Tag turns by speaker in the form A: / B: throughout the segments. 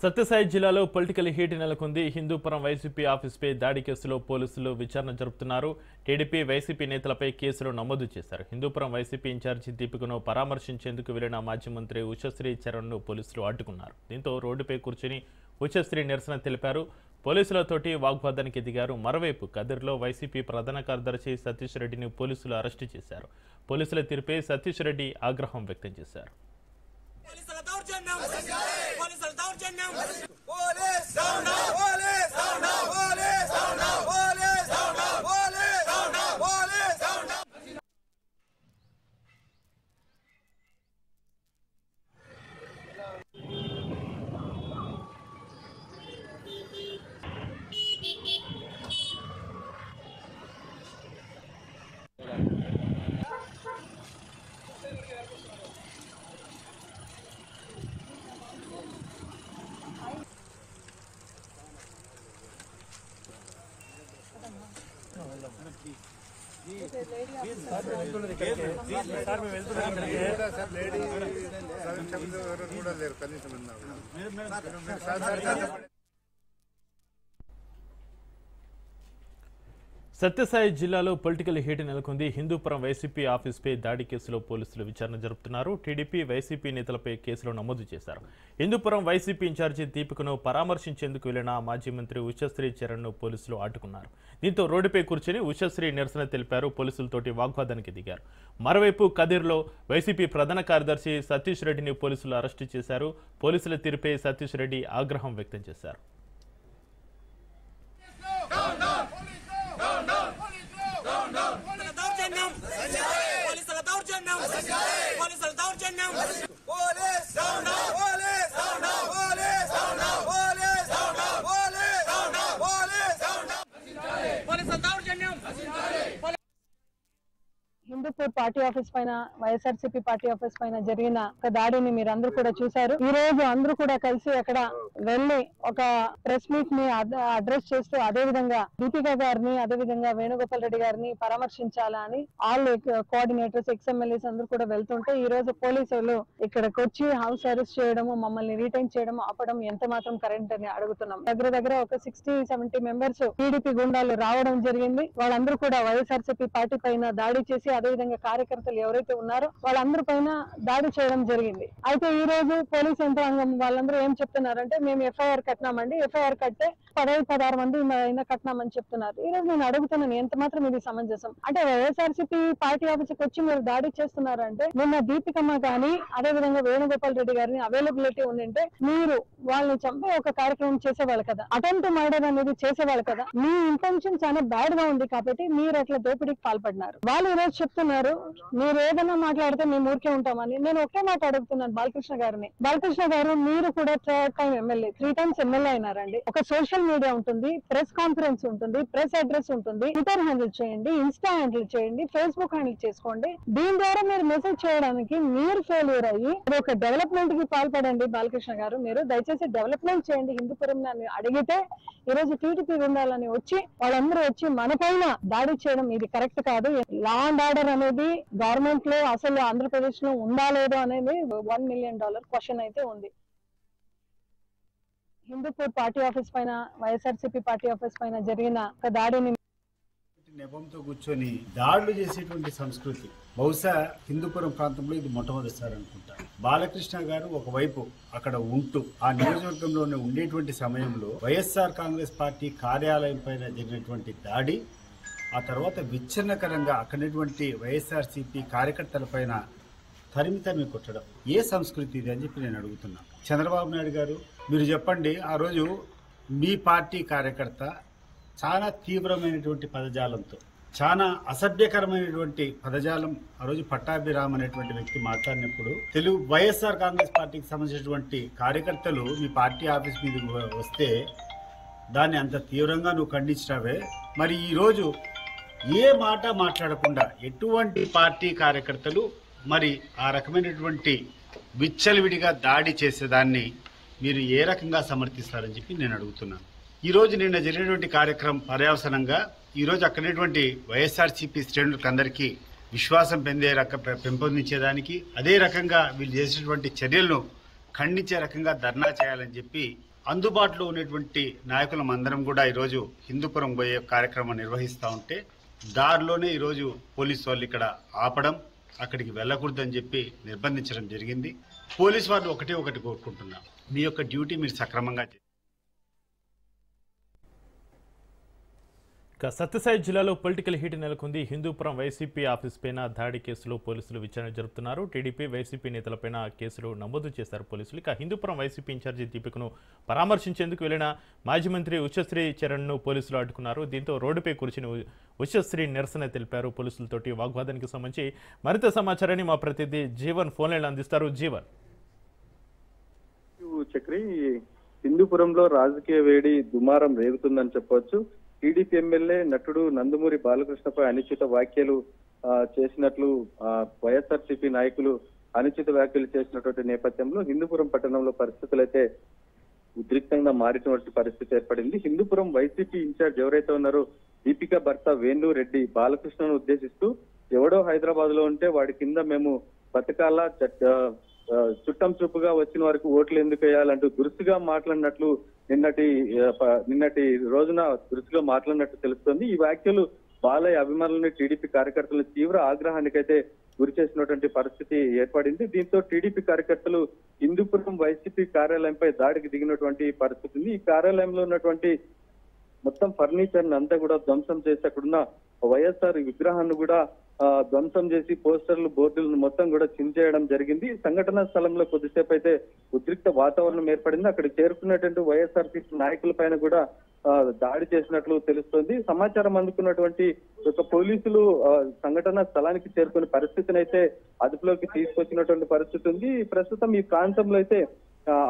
A: సత్యసాయి జిల్లాలో political heat నెలకొంది. Hindupuram YCP ఆఫీస్పై దాడి కేసులో పోలీసులు విచారణ జరుపుతున్నారు. టీడీపీ వైసీపీ నేతలపై కేసులు నమోదు చేశారు. హిందూపురం వైసీపీ ఇన్ఛార్జి దీపికను పరామర్శించేందుకు వెళ్లిన మాజీ మంత్రి ఉషశ్రీ చరణ్ను పోలీసులు అడ్డుకున్నారు. దీంతో రోడ్డుపై కూర్చుని ఉషశ్రీ నిరసన తెలిపారు. పోలీసులతోటి వాగ్వాదానికి దిగారు. మరోవైపు కదిర్లో వైసీపీ ప్రధాన కార్యదర్శి సతీష్ రెడ్డిని పోలీసులు అరెస్టు చేశారు. పోలీసుల తీరుపై సతీష్ రెడ్డి ఆగ్రహం వ్యక్తం చేశారు. సత్యసాయి జిల్లాలో పొలిటికల్ హీట్ నెలకొంది. హిందూపురం వైసీపీ ఆఫీస్పై దాడి కేసులో పోలీసులు విచారణ జరుపుతున్నారు. టీడీపీ వైసీపీ నేతలపై కేసులు నమోదు చేశారు. హిందూపురం వైసీపీ ఇన్ఛార్జి దీపికను పరామర్శించేందుకు వెళ్లిన మాజీ మంత్రి ఉషశ్రీ చరణ్ను పోలీసులు అడ్డుకున్నారు. దీంతో రోడ్డుపై కూర్చుని ఉషశ్రీ నిరసన తెలిపారు. పోలీసులతోటి వాగ్వాదానికి దిగారు. మరోవైపు కదిర్లో వైసీపీ ప్రధాన కార్యదర్శి సతీష్ రెడ్డిని పోలీసులు అరెస్టు చేశారు. పోలీసుల తీరుపై సతీష్ రెడ్డి ఆగ్రహం వ్యక్తం చేశారు.
B: హిందూపూర్ పార్టీ ఆఫీస్ పైన వైఎస్ఆర్సీపీ పార్టీ ఆఫీస్ పైన జరిగిన ఒక దాడిని మీరు అందరూ కూడా చూశారు. ఈ రోజు అందరూ కూడా కలిసి అక్కడ వెళ్లి ఒక ప్రెస్ మీట్ ని అడ్రస్ చేస్తూ అదే విధంగా దీపిక గారిని అదే విధంగా వేణుగోపాల్ రెడ్డి గారిని పరామర్శించాలా అని ఆల్ కోఆర్డినేటర్స్ ఎక్స్ఎమ్మెల్యేస్ అందరూ కూడా వెళ్తుంటే ఈ రోజు పోలీసులు ఇక్కడికి వచ్చి హౌస్ అరెస్ట్ చేయడము, మమ్మల్ని రిటైన్ చేయడం, ఆపడం ఎంత మాత్రం కరెంట్ అని అడుగుతున్నాం. దగ్గర ఒక 60-70 మెంబర్స్ టీడీపీ గుండాలు రావడం జరిగింది. వాళ్ళందరూ కూడా వైఎస్ఆర్సీపీ పార్టీ పైన దాడి చేసి అదే విధంగా కార్యకర్తలు ఎవరైతే ఉన్నారో వాళ్ళందరి పైన దాడి చేయడం జరిగింది. అయితే ఈ రోజు పోలీస్ యంత్రాంగం వాళ్ళందరూ ఏం చెప్తున్నారంటే మేము ఎఫ్ఐఆర్ కట్టినామండి, ఎఫ్ఐఆర్ కట్టే 15-16 మంది అయినా కట్టినామని చెప్తున్నారు. ఈ రోజు నేను అడుగుతున్నాను, ఎంత మాత్రం ఇది సమంజసం? అంటే వైఎస్ఆర్సీపీ పార్టీ ఆఫీస్కి వచ్చి మీరు దాడి చేస్తున్నారంటే నిన్న దీపికమ్మ గాని అదే విధంగా వేణుగోపాల్ రెడ్డి గారిని అవైలబిలిటీ ఉండింటే మీరు వాళ్ళని చంపే ఒక కార్యక్రమం చేసేవాళ్ళు కదా, అటెంప్ట్ మర్డర్ అనేది చేసేవాళ్ళు కదా. మీ ఇంటెన్షన్ చాలా బ్యాడ్ గా ఉంది కాబట్టి మీరు అట్లా దోపిడీకి పాల్పడినారు. వాళ్ళు ఈ రోజు చెప్తున్నారు మీరు ఏదైనా మాట్లాడితే మేము ఊరికే ఉంటామని. నేను ఒకే మాట అడుగుతున్నాను బాలకృష్ణ గారిని. బాలకృష్ణ గారు మీరు కూడా 3rd time MLA, 3 times MLA అయినారండి. ఒక సోషల్ మీడియా ఉంటుంది, ప్రెస్ కాన్ఫరెన్స్ ఉంటుంది, ప్రెస్ అడ్రస్ ఉంటుంది, ట్విట్టర్ హ్యాండిల్ చేయండి, ఇన్స్టా హ్యాండిల్ చేయండి, ఫేస్బుక్ హ్యాండిల్ చేసుకోండి. దీని ద్వారా మీరు మెసేజ్ చేయడానికి మీరు ఫెయిల్యూర్ అయ్యి ఒక డెవలప్మెంట్ కి పాల్పడండి. బాలకృష్ణ గారు మీరు దయచేసి డెవలప్మెంట్ చేయండి హిందూపురం అని అడిగితే ఈ రోజు టీడీపీ ఉండాలని వచ్చి వాళ్ళందరూ వచ్చి మన పైన దాడి చేయడం ఇది కరెక్ట్ కాదు. లా అండ్ ఆర్డర్ అనేది గవర్నమెంట్ లో అసలు ఆంధ్రప్రదేశ్ లో ఉందా లేదో అనేది $1 million క్వశ్చన్ అయితే ఉంది. హిందూపూర్ పార్టీ ఆఫీస్ పైన వైఎస్ఆర్సీపీ పార్టీ ఆఫీస్ పైన జరిగిన ఒక దాడిని
C: నెపంతో కూర్చొని దాడులు చేసేటువంటి సంస్కృతి బహుశా హిందూపురం ప్రాంతంలో ఇది మొట్టమొదటిసారి అనుకుంటా. బాలకృష్ణ గారు ఒకవైపు అక్కడ ఉంటూ ఆ నియోజకవర్గంలోనే ఉండేటువంటి సమయంలో వైఎస్ఆర్ కాంగ్రెస్ పార్టీ కార్యాలయం పైన జరిగినటువంటి దాడి, ఆ తర్వాత విచ్ఛిన్నకరంగా అక్కడటువంటి వైఎస్ఆర్సీపీ కార్యకర్తల పైన తరిమి కొట్టడం ఏ సంస్కృతి ఇది అని చెప్పి నేను అడుగుతున్నా. చంద్రబాబు నాయుడు గారు మీరు చెప్పండి, ఆ రోజు మీ పార్టీ కార్యకర్త చాలా తీవ్రమైనటువంటి పదజాలంతో, చాలా అసభ్యకరమైనటువంటి పదజాలం ఆ రోజు పట్టాభిరామ్ అనేటువంటి వ్యక్తి మాట్లాడినప్పుడు తెలుగు వైఎస్ఆర్ కాంగ్రెస్ పార్టీకి సంబంధించినటువంటి కార్యకర్తలు మీ పార్టీ ఆఫీస్ మీద వస్తే దాన్ని అంత తీవ్రంగా నువ్వు ఖండించినావే, మరి ఈరోజు ఏ మాట మాట్లాడకుండా ఎటువంటి పార్టీ కార్యకర్తలు మరి ఆ రకమైనటువంటి విచ్చలవిడిగా దాడి చేసేదాన్ని మీరు ఏ రకంగా సమర్థిస్తారని చెప్పి నేను అడుగుతున్నాను. ఈరోజు నిన్న జరిగినటువంటి కార్యక్రమం పర్యవసనంగా ఈరోజు అక్కడటువంటి వైఎస్ఆర్సీపీ శ్రేణులందరికీ విశ్వాసం పెంపొందించేదానికి, అదే రకంగా వీళ్ళు చేసినటువంటి చర్యలను ఖండించే రకంగా ధర్నా చేయాలని చెప్పి అందుబాటులో ఉన్నటువంటి నాయకులం అందరం కూడా ఈరోజు హిందూపురం పోయే కార్యక్రమం నిర్వహిస్తూ ఉంటే దారిలోనే ఈరోజు పోలీసు వాళ్ళు ఇక్కడ ఆపడం, అక్కడికి వెళ్ళకూడదని చెప్పి నిర్బంధించడం జరిగింది. పోలీసు వాళ్ళు ఒకటి కోరుకుంటున్నాం, మీ యొక్క డ్యూటీ మీరు సక్రమంగా
A: సత్యసాయి జిల్లాలో పొలిటికల్ హీట్ నెలకొంది. హిందూపురం వైసీపీ ఆఫీస్ పైన దాడి కేసులో పోలీసులు విచారణ జరుపుతున్నారు. టీడీపీ వైసీపీ నేతలపైన కేసులు నమోదు చేశారు పోలీసులు. ఇక హిందూపురం వైసీపీ ఇన్ఛార్జి దీపికను పరామర్శించేందుకు వెళ్లిన మాజీ మంత్రి ఉషశ్రీ చరణ్ను పోలీసులు అడ్డుకున్నారు. దీంతో రోడ్డుపై కూర్చుని ఉషశ్రీ నిరసన తెలిపారు. పోలీసులతోటి వాగ్వాదానికి సంబంధించి మరింత సమాచారాన్ని మా ప్రతినిధి జీవన్ ఫోన్ లైన్ అందిస్తారు. జీవన్.
D: చక్రి, హిందూపురంలో రాజకీయ వేడి దుమారం రేగుతుందని చెప్పవచ్చు. టీడీపీ ఎమ్మెల్యే నటుడు నందమూరి బాలకృష్ణపై అనుచిత వ్యాఖ్యలు చేసినట్లు వైఎస్ఆర్సీపీ నాయకులు అనుచిత వ్యాఖ్యలు చేసినటువంటి నేపథ్యంలో హిందూపురం పట్టణంలో పరిస్థితులు అయితే ఉద్రిక్తంగా మారినటువంటి పరిస్థితి ఏర్పడింది. హిందూపురం వైసీపీ ఇన్ఛార్జ్ ఎవరైతే ఉన్నారో దీపిక భర్త వేణు రెడ్డి బాలకృష్ణను ఉద్దేశిస్తూ ఎవడో హైదరాబాద్ లో ఉంటే వాడి కింద మేము బతకాల చుట్టం చూపుగా వచ్చిన వారికి ఓట్లు ఎందుకు వేయాలంటూ దురుసుగా మాట్లాడినట్లు నిన్నటి రోజున దురుసుగా మాట్లాడినట్టు తెలుస్తోంది. ఈ వ్యాఖ్యలు బాలయ్య అభిమానులని, టీడీపీ కార్యకర్తలను తీవ్ర ఆగ్రహానికైతే గురి చేసినటువంటి పరిస్థితి ఏర్పడింది. దీంతో టీడీపీ కార్యకర్తలు హిందూపురం వైసీపీ కార్యాలయంపై దాడికి దిగినటువంటి పరిస్థితి ఉంది. ఈ కార్యాలయంలో ఉన్నటువంటి మొత్తం ఫర్నిచర్ అంతా కూడా ధ్వంసం చేసి అక్కడున్న వైఎస్ఆర్ విగ్రహాన్ని కూడా ధ్వంసం చేసి పోస్టర్లు, బోర్డులను మొత్తం కూడా చించేయడం జరిగింది. సంఘటనా స్థలంలో కొద్దిసేపు అయితే ఉద్రిక్త వాతావరణం ఏర్పడింది. అక్కడికి చేరుకున్నటువంటి వైఎస్ఆర్సీపీ నాయకుల పైన కూడా దాడి చేసినట్లు తెలుస్తోంది. సమాచారం అందుకున్నటువంటి పోలీసులు సంఘటన స్థలానికి చేరుకునే పరిస్థితిని అయితే అదుపులోకి తీసుకొచ్చినటువంటి పరిస్థితి ఉంది. ప్రస్తుతం ఈ ప్రాంతంలో అయితే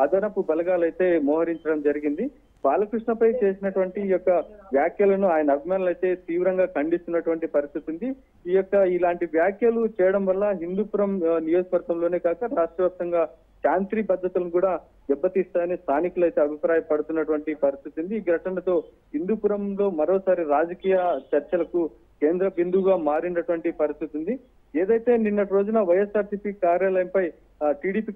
D: అదనపు బలగాలు అయితే మోహరించడం జరిగింది. బాలకృష్ణపై చేసినటువంటి ఈ యొక్క వ్యాఖ్యలను ఆయన అభిమానులు అయితే తీవ్రంగా ఖండిస్తున్నటువంటి పరిస్థితి ఉంది. ఇలాంటి వ్యాఖ్యలు చేయడం వల్ల హిందూపురం నియోజకవర్గంలోనే కాక రాష్ట్ర వ్యాప్తంగా శాంతి భద్రతలను కూడా దెబ్బతీస్తాయని స్థానికులు అయితే అభిప్రాయపడుతున్నటువంటి పరిస్థితి ఉంది. ఈ ఘటనతో హిందూపురంలో మరోసారి రాజకీయ చర్చలకు కేంద్ర బిందువుగా మారినటువంటి పరిస్థితి ఉంది. ఏదైతే నిన్నటి రోజున వైఎస్ఆర్సీపీ కార్యాలయంపై టీడీపీ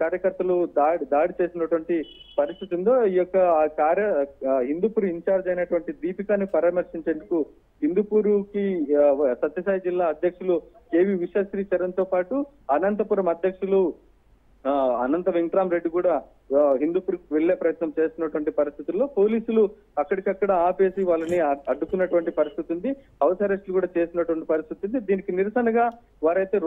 D: కార్యకర్తలు దాడి చేసినటువంటి పరిస్థితి ఉందో, ఈ యొక్క హిందూపూర్ ఇన్ఛార్జ్ అయినటువంటి దీపికాని పరామర్శించేందుకు హిందూపూరుకి సత్యసాయి జిల్లా అధ్యక్షులు కేవి విశ్వశ్రీ చరణ్ తో పాటు అనంతపురం అధ్యక్షులు అనంత వెంకటరామరెడ్డి కూడా హిందూపూర్కి వెళ్లే ప్రయత్నం చేస్తున్నటువంటి పరిస్థితుల్లో పోలీసులు అక్కడికక్కడ ఆపేసి వాళ్ళని అడ్డుకున్నటువంటి పరిస్థితి ఉంది. హౌస్ అరెస్టులు కూడా చేసినటువంటి పరిస్థితి ఉంది. దీనికి నిరసనగా వారైతే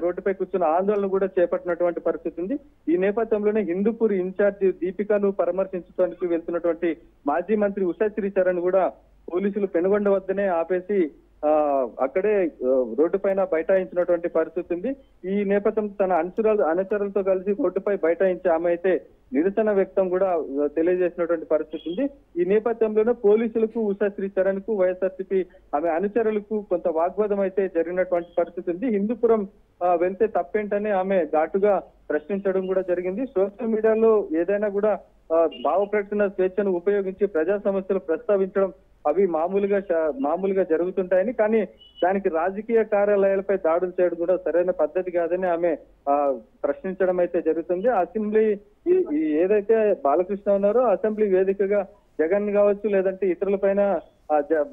D: రోడ్డుపై కూర్చున్న ఆందోళన కూడా చేపట్టినటువంటి పరిస్థితి ఉంది. ఈ నేపథ్యంలోనే హిందూపూర్ ఇన్ఛార్జి దీపికను పరామర్శించడానికి వెళ్తున్నటువంటి మాజీ మంత్రి ఉషశ్రీ చరణ్ కూడా పోలీసులు పెనుగొండ వద్దనే ఆపేసి అక్కడే రోడ్డు పైన బైఠాయించినటువంటి పరిస్థితి ఉంది. ఈ నేపథ్యం తన అనుచరులతో కలిసి రోడ్డుపై బైఠాయించి ఆమె అయితే నిరసన వ్యక్తం కూడా తెలియజేసినటువంటి పరిస్థితి ఉంది. ఈ నేపథ్యంలోనే పోలీసులకు ఉషశ్రీ చరణ్ కు వైఎస్ఆర్సీపీ ఆమె అనుచరులకు కొంత వాగ్వాదం అయితే జరిగినటువంటి పరిస్థితి ఉంది. హిందూపురం వెళ్తే తప్పేంటని ఆమె ఘాటుగా ప్రశ్నించడం కూడా జరిగింది. సోషల్ మీడియాలో ఏదైనా కూడా భావ ప్రకటన స్వేచ్ఛను ఉపయోగించి ప్రజా సమస్యలు ప్రస్తావించడం అవి మామూలుగా జరుగుతుంటాయని, కానీ దానికి రాజకీయ కార్యాలయాలపై దాడులు చేయడం కూడా సరైన పద్ధతి కాదని ఆమె ప్రశ్నించడం అయితే జరుగుతుంది. అసెంబ్లీ ఏదైతే బాలకృష్ణ ఉన్నారో అసెంబ్లీ వేదికగా జగన్ కావచ్చు లేదంటే ఇతరుల పైన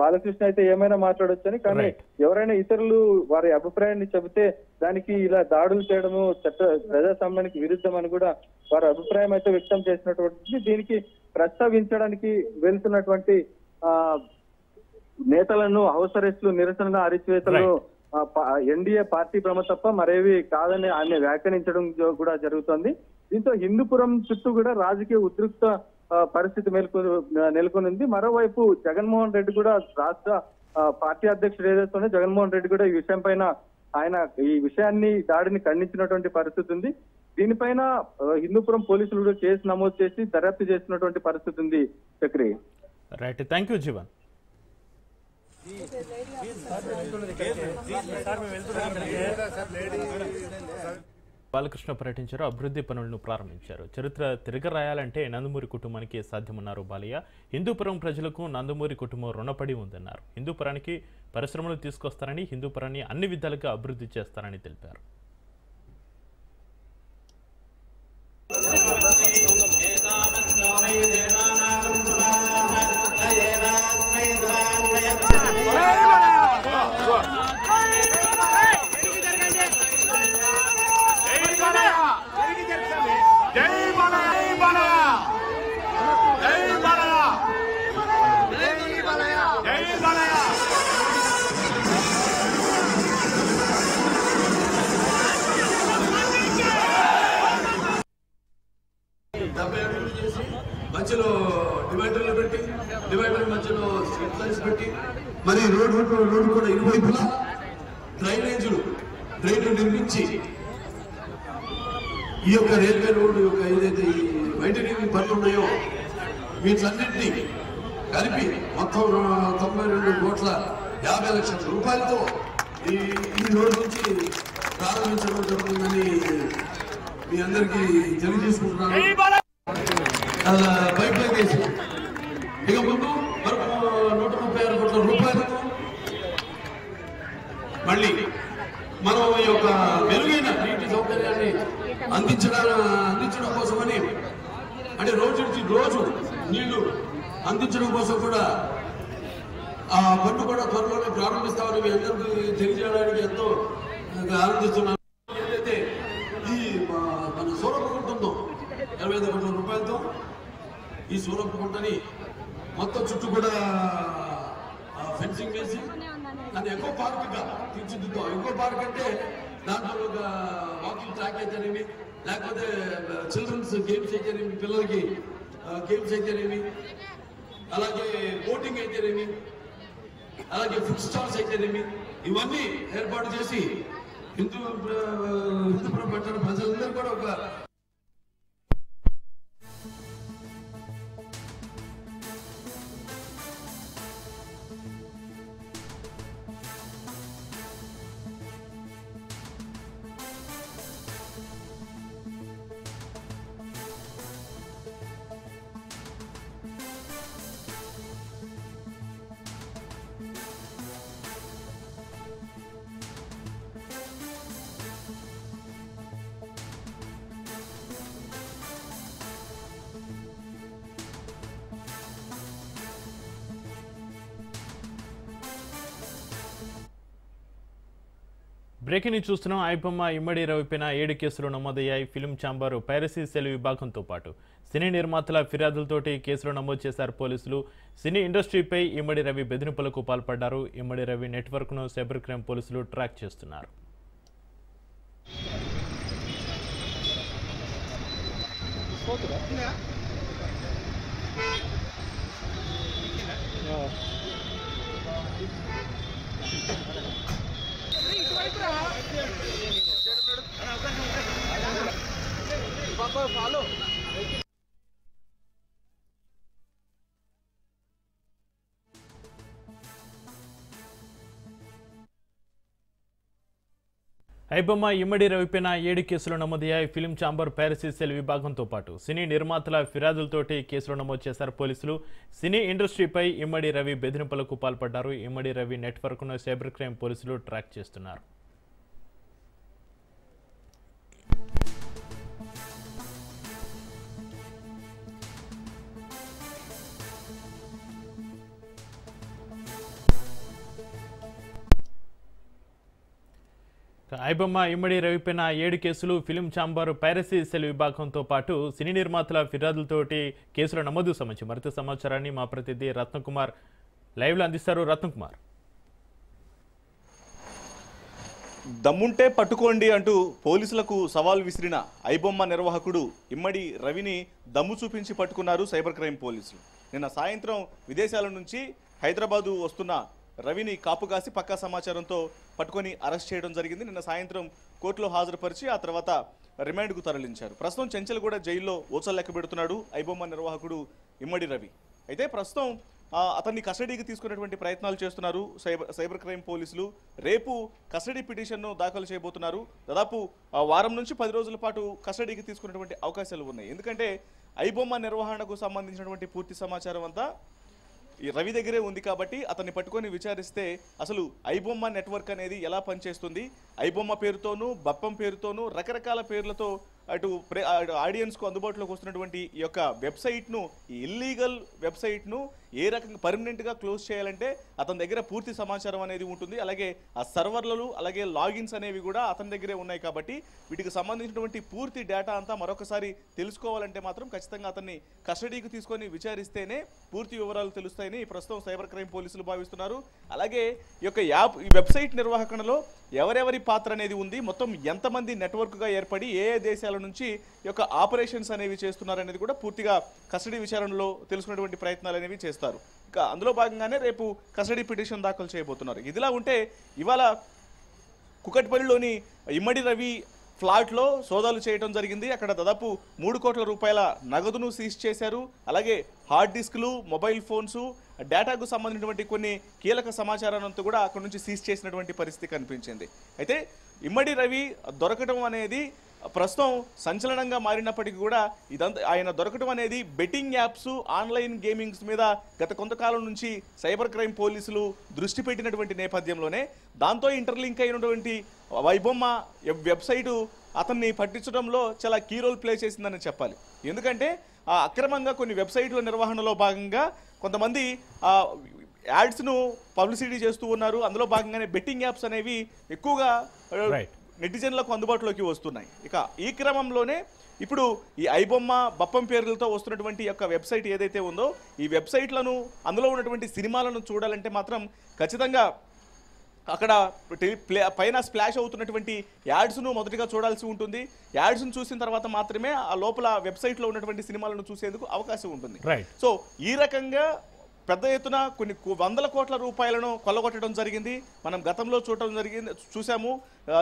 D: బాలకృష్ణ అయితే ఏమైనా మాట్లాడొచ్చని, కానీ ఎవరైనా ఇతరులు వారి అభిప్రాయాన్ని చెబితే దానికి ఇలా దాడులు చేయడము ప్రజాస్వామ్యానికి విరుద్ధం అని కూడా వారి అభిప్రాయం అయితే వ్యక్తం చేసినటువంటి దీనికి ప్రస్తావించడానికి వెళ్తున్నటువంటి నేతలను హౌస్ అరెస్టులు, నిరసనగా అరిచివేతలను ఎన్డీఏ పార్టీ భ్రమ తప్ప మరేవి కాదని ఆయన వ్యాఖ్యానించడం కూడా జరుగుతోంది. దీంతో హిందూపురం చుట్టూ కూడా రాజకీయ ఉద్రిక్త పరిస్థితి నెలకొనింది. మరోవైపు జగన్మోహన్ రెడ్డి కూడా రాష్ట్ర పార్టీ అధ్యక్షుడు ఏదైతే జగన్మోహన్ రెడ్డి కూడా ఈ విషయం పైన ఆయన ఈ దాడిని ఖండించినటువంటి పరిస్థితి ఉంది. దీనిపైన హిందూపురం పోలీసులు కూడా కేసు నమోదు చేసి దర్యాప్తు చేసినటువంటి పరిస్థితి ఉంది. Chakri,
A: right, thank you Jeevan. Balakrishna పర్యటించారు, అభివృద్ధి పనులను ప్రారంభించారు. చరిత్ర తిరగరాయాలంటే నందమూరి కుటుంబానికి సాధ్యమన్నారు బాలయ్య. హిందూపురం ప్రజలకు నందమూరి కుటుంబం రుణపడి ఉందన్నారు. హిందూపురానికి పరిశ్రమలు తీసుకొస్తారని, హిందూపురాన్ని అన్ని విధాలుగా అభివృద్ధి చేస్తారని తెలిపారు.
E: మధ్యలో డివైడర్లు పెట్టి, డివైడర్ మధ్యలో స్ట్రీట్ లైట్స్ పెట్టి, మరి రోడ్డు కూడా ఇరువైపులా డ్రైన్లు నిర్మించి ఈ యొక్క రైల్వే రోడ్డు యొక్క ఏదైతే ఈ వైంటరింగ్ పనులు ఉన్నాయో వీటిలన్నింటినీ కలిపి మొత్తం 92,50,00,000 రూపాయలతో ఈ రోడ్డు నుంచి ప్రారంభించడం జరుగుతుందని మీ అందరికీ తెలియజేసుకుంటున్నాను. పైప్ లైన్ వేసి ఇక ముందు మరొక 136 కోట్ల రూపాయలతో మళ్ళీ మనం ఈ యొక్క మెరుగైన నీటి సౌకర్యాన్ని అందించడం కోసమని, అంటే రోజు నీళ్లు అందించడం కోసం కూడా ఆ పన్ను కూడా త్వరలోనే ప్రారంభిస్తామని మీ అందరికీ తెలియజేయడానికి ఎంతో ఆనందిస్తున్నాను. ఏదైతే ఈ మన సూరపు ఉంటుందో 25 కోట్ల రూపాయలతో ఈ సూరపు గుంటని మొత్తం చుట్టూ కూడా ఫెన్సింగ్ వేసి దాన్ని ఎకో పార్క్ గా తీర్చిదిద్దాం. ఎకో పార్క్ అంటే దాంట్లో ఒక వాకింగ్ ట్రాక్ అయితేనేమి, లేకపోతే చిల్డ్రన్స్ గేమ్స్ అయితేనేమి, పిల్లలకి గేమ్స్ అయితేనేమి, అలాగే బోటింగ్ అయితేనేమి, అలాగే ఫుడ్ స్టాల్స్ అయితేనేమి, ఇవన్నీ ఏర్పాటు చేసి హిందూపురం పట్టణ ప్రజలందరూ కూడా ఒక
A: బ్రేకింగ్ న్యూస్ చూస్తున్నాం. ఐబొమ్మ ఇమ్మడి రవిపైన 7 కేసులు నమోదయ్యాయి. ఫిల్మ్ ఛాంబర్ పైరసీ సెల్ విభాగంతో పాటు సినీ నిర్మాతల ఫిర్యాదులతోటి కేసులు నమోదు చేశారు పోలీసులు. సినీ ఇండస్ట్రీపై ఇమ్మడి రవి బెదిరింపులకు పాల్పడ్డారు. ఇమ్మడి రవి నెట్వర్క్ను సైబర్ క్రైమ్ పోలీసులు ట్రాక్ చేస్తున్నారు. ఐబొమ్మ ఇమ్మడి రవిపైన 7 కేసులు నమోదయ్యాయి. ఫిల్మ్ ఛాంబర్ పైరసీ సెల్ విభాగంతో పాటు సినీ నిర్మాతల ఫిర్యాదులతోటి కేసులు నమోదు చేశారు పోలీసులు. సినీ ఇండస్ట్రీపై ఇమ్మడి రవి బెదిరింపులకు పాల్పడ్డారు. ఇమ్మడి రవి నెట్వర్క్ను సైబర్ క్రైమ్ పోలీసులు ట్రాక్ చేస్తున్నారు. ఐబొమ్మ ఇమ్మడి రవిపైన 7 కేసులు, ఫిల్మ్ ఛాంబర్ పైరసీ సెల్ విభాగంతో పాటు సినీ నిర్మాతల ఫిర్యాదులతోటి కేసుల నమోదు సంబంధించి మరింత సమాచారాన్ని మా ప్రతినిధి రత్నకుమార్ లైవ్లో అందిస్తారు. రత్నకుమార్,
F: దమ్ముంటే పట్టుకోండి అంటూ పోలీసులకు సవాల్ విసిరిన ఐబొమ్మ నిర్వాహకుడు ఇమ్మడి రవిని దమ్ము చూపించి పట్టుకున్నారు సైబర్ క్రైమ్ పోలీసులు. నిన్న సాయంత్రం విదేశాల నుంచి హైదరాబాదు వస్తున్న రవిని కాపుగాసి పక్కా సమాచారంతో పట్టుకొని అరెస్ట్ చేయడం జరిగింది. నిన్న సాయంత్రం కోర్టులో హాజరుపరిచి ఆ తర్వాత రిమాండ్కు తరలించారు. ప్రస్తుతం చెంచల్గూడ జైల్లో ఊచలు లెక్క పెడుతున్నాడు ఐబొమ్మ నిర్వాహకుడు ఇమ్మడి రవి. అయితే ప్రస్తుతం అతన్ని కస్టడీకి తీసుకునేటువంటి ప్రయత్నాలు చేస్తున్నారు సైబర్ క్రైమ్ పోలీసులు. రేపు కస్టడీ పిటిషన్ను దాఖలు చేయబోతున్నారు. దాదాపు వారం నుంచి 10 రోజుల పాటు కస్టడీకి తీసుకునేటువంటి అవకాశాలు ఉన్నాయి. ఎందుకంటే ఐబొమ్మ నిర్వహణకు సంబంధించినటువంటి పూర్తి సమాచారం అంతా ఈ రవి దగ్గరే ఉంది కాబట్టి అతన్ని పట్టుకొని విచారిస్తే అసలు ఐబొమ్మ నెట్వర్క్ అనేది ఎలా పనిచేస్తుంది, ఐబొమ్మ పేరుతోనూ బప్పం పేరుతోనూ రకరకాల పేర్లతో అటు ఆడియన్స్కు అందుబాటులోకి వస్తున్నటువంటి ఈ యొక్క వెబ్సైట్ను, ఈ ఇల్లీగల్ వెబ్సైట్ను ఏ రకంగా పర్మనెంట్గా క్లోజ్ చేయాలంటే అతని దగ్గర పూర్తి సమాచారం అనేది ఉంటుంది. అలాగే ఆ సర్వర్లు అలాగే లాగిన్స్ అనేవి కూడా అతని దగ్గరే ఉన్నాయి కాబట్టి వీటికి సంబంధించినటువంటి పూర్తి డేటా అంతా మరొకసారి తెలుసుకోవాలంటే మాత్రం ఖచ్చితంగా అతన్ని కస్టడీకి తీసుకొని విచారిస్తేనే పూర్తి వివరాలు తెలుస్తాయని ప్రస్తుతం సైబర్ క్రైమ్ పోలీసులు భావిస్తున్నారు. అలాగే ఈ యొక్క ఈ వెబ్సైట్ నిర్వహణలో ఎవరెవరి పాత్ర అనేది ఉంది, మొత్తం ఎంతమంది నెట్వర్క్గా ఏర్పడి ఏ దేశాల నుంచి ఈ యొక్క ఆపరేషన్స్ అనేవి చేస్తున్నారు అనేది కూడా పూర్తిగా కస్టడీ విచారణలో తెలుసుకునేటువంటి ప్రయత్నాలు అనేవి చేస్తారు. ఇంకా అందులో భాగంగానే రేపు కస్టడీ పిటిషన్ దాఖలు చేయబోతున్నారు. ఇదిలా ఉంటే ఇవాళ కుకట్పల్లిలోని ఇమ్మడి రవి ఫ్లాట్లో సోదాలు చేయడం జరిగింది. అక్కడ దాదాపు 3 కోట్ల రూపాయల నగదును సీజ్ చేశారు. అలాగే హార్డ్ డిస్క్లు, మొబైల్ ఫోన్స్, డేటాకు సంబంధించినటువంటి కొన్ని కీలక సమాచారాన్ని కూడా అక్కడ నుంచి సీజ్ చేసినటువంటి పరిస్థితి కనిపించింది. అయితే ఇమ్మడి రవి దొరకడం అనేది ప్రస్తుతం సంచలనంగా మారినప్పటికీ కూడా ఇదంతా ఆయన దొరకడం అనేది బెట్టింగ్ యాప్స్, ఆన్లైన్ గేమింగ్స్ మీద గత కొంతకాలం నుంచి సైబర్ క్రైమ్ పోలీసులు దృష్టి పెట్టినటువంటి నేపథ్యంలోనే దాంతో ఇంటర్లింక్ అయినటువంటి ఐబొమ్మ వెబ్సైటు అతన్ని పట్టించడంలో చాలా కీ రోల్ ప్లే చేసిందని చెప్పాలి. ఎందుకంటే అక్రమంగా కొన్ని వెబ్సైట్ల నిర్వహణలో భాగంగా కొంతమంది యాడ్స్ను పబ్లిసిటీ చేస్తూ ఉన్నారు. అందులో భాగంగానే బెట్టింగ్ యాప్స్ అనేవి ఎక్కువగా నెటిజన్లకు అందుబాటులోకి వస్తున్నాయి. ఇక ఈ క్రమంలోనే ఇప్పుడు ఈ ఐబొమ్మ బప్పం పేర్లతో వస్తున్నటువంటి యొక్క వెబ్సైట్ ఏదైతే ఉందో ఈ వెబ్సైట్లను అందులో ఉన్నటువంటి సినిమాలను చూడాలంటే మాత్రం ఖచ్చితంగా అక్కడ పైన స్ప్లాష్ అవుతున్నటువంటి యాడ్స్ను మొదటిగా చూడాల్సి ఉంటుంది. యాడ్స్ను చూసిన తర్వాత మాత్రమే ఆ లోపల వెబ్సైట్లో ఉన్నటువంటి సినిమాలను చూసేందుకు అవకాశం ఉంటుంది. సో ఈ రకంగా పెద్ద ఎత్తున కొన్ని 100 కోట్ల రూపాయలను కొల్లగొట్టడం జరిగింది. మనం గతంలో చూసాము.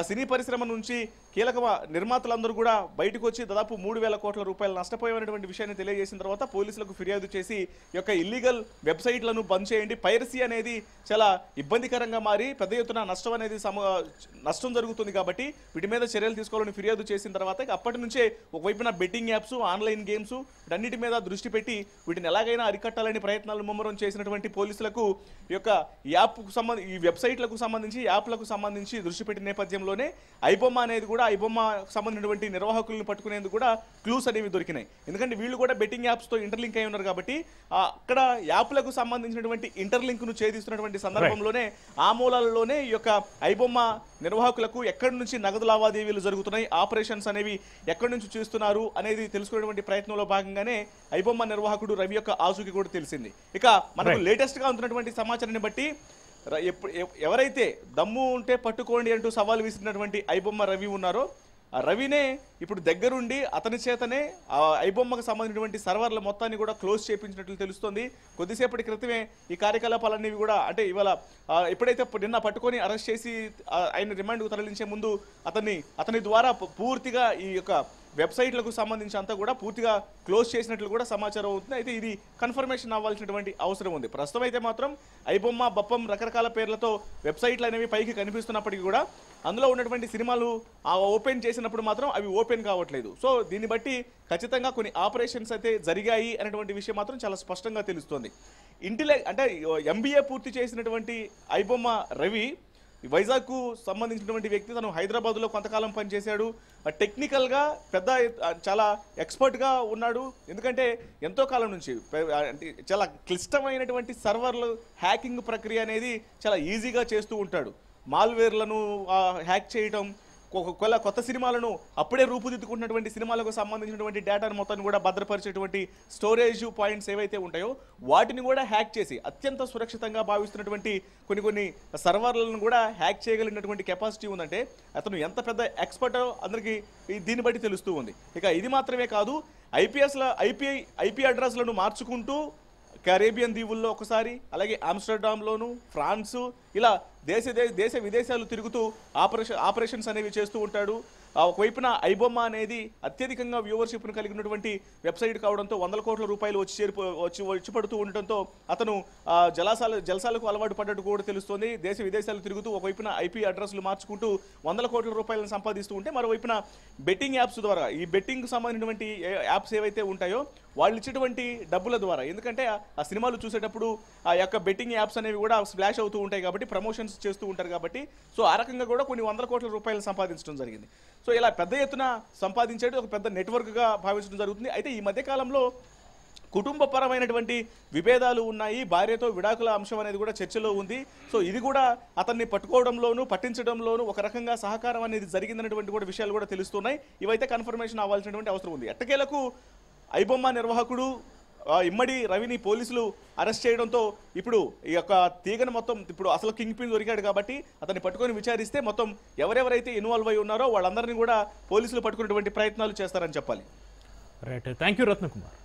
F: సినీ పరిశ్రమ నుంచి కీలక నిర్మాతలందరూ కూడా బయటకు వచ్చి దాదాపు 3,000 కోట్ల రూపాయలు నష్టపోయినటువంటి విషయాన్ని తెలియజేసిన తర్వాత పోలీసులకు ఫిర్యాదు చేసి ఈ యొక్క ఇల్లీగల్ వెబ్సైట్లను బంద్ చేయండి, పైరసీ అనేది చాలా ఇబ్బందికరంగా మారి పెద్ద ఎత్తున నష్టం జరుగుతుంది కాబట్టి వీటి మీద చర్యలు తీసుకోవాలని ఫిర్యాదు చేసిన తర్వాత అప్పటి నుంచే ఒకవైపున బెట్టింగ్ యాప్స్, ఆన్లైన్ గేమ్స్ వీటన్నిటి మీద దృష్టి పెట్టి వీటిని ఎలాగైనా అరికట్టాలని ప్రయత్నాలు ముమ్మరం చేసినటువంటి పోలీసులకు ఈ యొక్క ఈ వెబ్సైట్లకు సంబంధించి యాప్లకు సంబంధించి దృష్టి పెట్టిన నేపథ్యంలోనే ఐబొమ్మ అనేది కూడా ఐబొమ్మకు సంబంధించినటువంటి నిర్వాహకులను పట్టుకునేందుకు కూడా క్లూస్ అనేవి దొరికినాయి. ఎందుకంటే వీళ్ళు కూడా బెట్టింగ్ యాప్స్తో ఇంటర్లింక్ అయి ఉన్నారు కాబట్టి అక్కడ యాప్లకు సంబంధించినటువంటి ఇంటర్లింక్ను ఛేదిస్తున్నటువంటి సందర్భంలోనే ఆ మూలాలలోనే ఈ యొక్క ఐబొమ్మ నిర్వాహకులకు ఎక్కడి నుంచి నగదు లావాదేవీలు జరుగుతున్నాయి, ఆపరేషన్స్ అనేవి ఎక్కడి నుంచి చేస్తున్నారు అనేది తెలుసుకునేటువంటి ప్రయత్నంలో భాగంగానే ఐబొమ్మ నిర్వాహకుడు రవి యొక్క ఆచూకీ కూడా తెలిసింది. ఇక మనకు లేటెస్ట్ గా ఉంటున్నటువంటి సమాచారాన్ని బట్టి ఎవరైతే దమ్ము ఉంటే పట్టుకోండి అంటూ సవాల్ విసిరినటువంటి ఐబొమ్మ రవి ఉన్నారో ఆ రవినే ఇప్పుడు దగ్గరుండి అతని చేతనే ఐబొమ్మకు సంబంధించినటువంటి సర్వర్ల మొత్తాన్ని కూడా క్లోజ్ చేయించినట్లు తెలుస్తోంది. కొద్దిసేపటి క్రితమే ఈ కార్యకలాపాలన్నీ కూడా అంటే ఇవాళ ఎప్పుడైతే నిన్న పట్టుకొని అరెస్ట్ చేసి ఆయన రిమాండ్కు తరలించే ముందు అతని ద్వారా పూర్తిగా ఈ యొక్క వెబ్సైట్లకు సంబంధించి అంతా కూడా పూర్తిగా క్లోజ్ చేసినట్లు కూడా సమాచారం అవుతుంది. అయితే ఇది కన్ఫర్మేషన్ అవ్వాల్సినటువంటి అవసరం ఉంది. ప్రస్తుతం అయితే మాత్రం ఐబొమ్మ బప్పం రకరకాల పేర్లతో వెబ్సైట్లు అనేవి పైకి కనిపిస్తున్నప్పటికీ కూడా అందులో ఉన్నటువంటి సినిమాలు ఓపెన్ చేసినప్పుడు మాత్రం అవి ఓపెన్ కావట్లేదు. సో దీన్ని బట్టి ఖచ్చితంగా కొన్ని ఆపరేషన్స్ అయితే జరిగాయి అనేటువంటి విషయం మాత్రం చాలా స్పష్టంగా తెలుస్తోంది. అంటే MBA పూర్తి చేసినటువంటి ఐబొమ్మ రవి వైజాగ్కు సంబంధించినటువంటి వ్యక్తి. తను హైదరాబాద్లో కొంతకాలం పనిచేశాడు. టెక్నికల్గా చాలా ఎక్స్పర్ట్గా ఉన్నాడు. ఎందుకంటే ఎంతో కాలం నుంచి చాలా క్లిష్టమైనటువంటి సర్వర్లు హ్యాకింగ్ ప్రక్రియ అనేది చాలా ఈజీగా చేస్తూ ఉంటాడు. మాల్వేర్లను హ్యాక్ చేయటం, కొత్త సినిమాలను అప్పుడే రూపుదిద్దుకుంటున్నటువంటి సినిమాలకు సంబంధించినటువంటి డేటాను మొత్తాన్ని కూడా భద్రపరిచేటువంటి స్టోరేజ్ పాయింట్స్ ఏవైతే ఉంటాయో వాటిని కూడా హ్యాక్ చేసి అత్యంత సురక్షితంగా భావిస్తున్నటువంటి కొన్ని సర్వర్లను కూడా హ్యాక్ చేయగలిగినటువంటి కెపాసిటీ ఉందంటే అతను ఎంత పెద్ద ఎక్స్పర్టో అందరికీ దీన్ని బట్టి తెలుస్తూ ఉంది. ఇక ఇది మాత్రమే కాదు, ఐపీ అడ్రస్లను మార్చుకుంటూ కరేబియన్ దీవుల్లో ఒకసారి, అలాగే ఆమ్స్టర్డామ్లోను, ఫ్రాన్సు ఇలా దేశ విదేశాలు తిరుగుతూ ఆపరేషన్స్ అనేవి చేస్తూ ఉంటాడు. ఒకవైపున ఐబొమ్మ అనేది అత్యధికంగా వ్యూవర్షిప్ను కలిగినటువంటి వెబ్సైట్ కావడంతో 100 కోట్ల రూపాయలు వచ్చి పడుతూ ఉండటంతో అతను జలసాలకు అలవాటు పడ్డట్టు కూడా తెలుస్తోంది. దేశ విదేశాలు తిరుగుతూ ఒకవైపున ఐపీ అడ్రస్లు మార్చుకుంటూ 100 కోట్ల రూపాయలను సంపాదిస్తూ ఉంటే మరోవైపున బెట్టింగ్ యాప్స్ ద్వారా ఈ బెట్టింగ్ సంబంధించినటువంటి యాప్స్ ఏవైతే ఉంటాయో వాళ్ళు ఇచ్చేటువంటి డబ్బుల ద్వారా, ఎందుకంటే ఆ సినిమాలు చూసేటప్పుడు ఆ యొక్క బెట్టింగ్ యాప్స్ అనేవి కూడా స్ప్లాష్ అవుతూ ఉంటాయి కాబట్టి ప్రమోషన్స్ చేస్తూ ఉంటారు కాబట్టి సో ఆ రకంగా కూడా కొన్ని 100 కోట్ల రూపాయలు సంపాదించడం జరిగింది. సో ఇలా పెద్ద ఎత్తున సంపాదించేది ఒక పెద్ద నెట్వర్క్గా భావించడం జరుగుతుంది. అయితే ఈ మధ్యకాలంలో కుటుంబపరమైనటువంటి విభేదాలు ఉన్నాయి, భార్యతో విడాకుల అంశం అనేది కూడా చర్చలో ఉంది. సో ఇది కూడా అతన్ని పట్టుకోవడంలోనూ పట్టించడంలోనూ ఒక రకంగా సహకారం అనేది జరిగిందనేటువంటి కూడా విషయాలు కూడా తెలుస్తున్నాయి. ఇవైతే కన్ఫర్మేషన్ అవ్వాల్సినటువంటి అవసరం ఉంది. ఎట్టకేలకు ఐబొమ్మ నిర్వాహకుడు ఇమ్మడి రవిని పోలీసులు అరెస్ట్ చేయడంతో ఇప్పుడు ఈ యొక్క తీగను మొత్తం ఇప్పుడు అసలు కింగ్ పిన్ దొరికాడు కాబట్టి అతన్ని పట్టుకొని విచారిస్తే మొత్తం ఎవరెవరైతే ఇన్వాల్వ్ అయి ఉన్నారో వాళ్ళందరినీ కూడా పోలీసులు పట్టుకునేటువంటి ప్రయత్నాలు చేస్తారని చెప్పాలి.
A: Right, thank you Ratnakumar.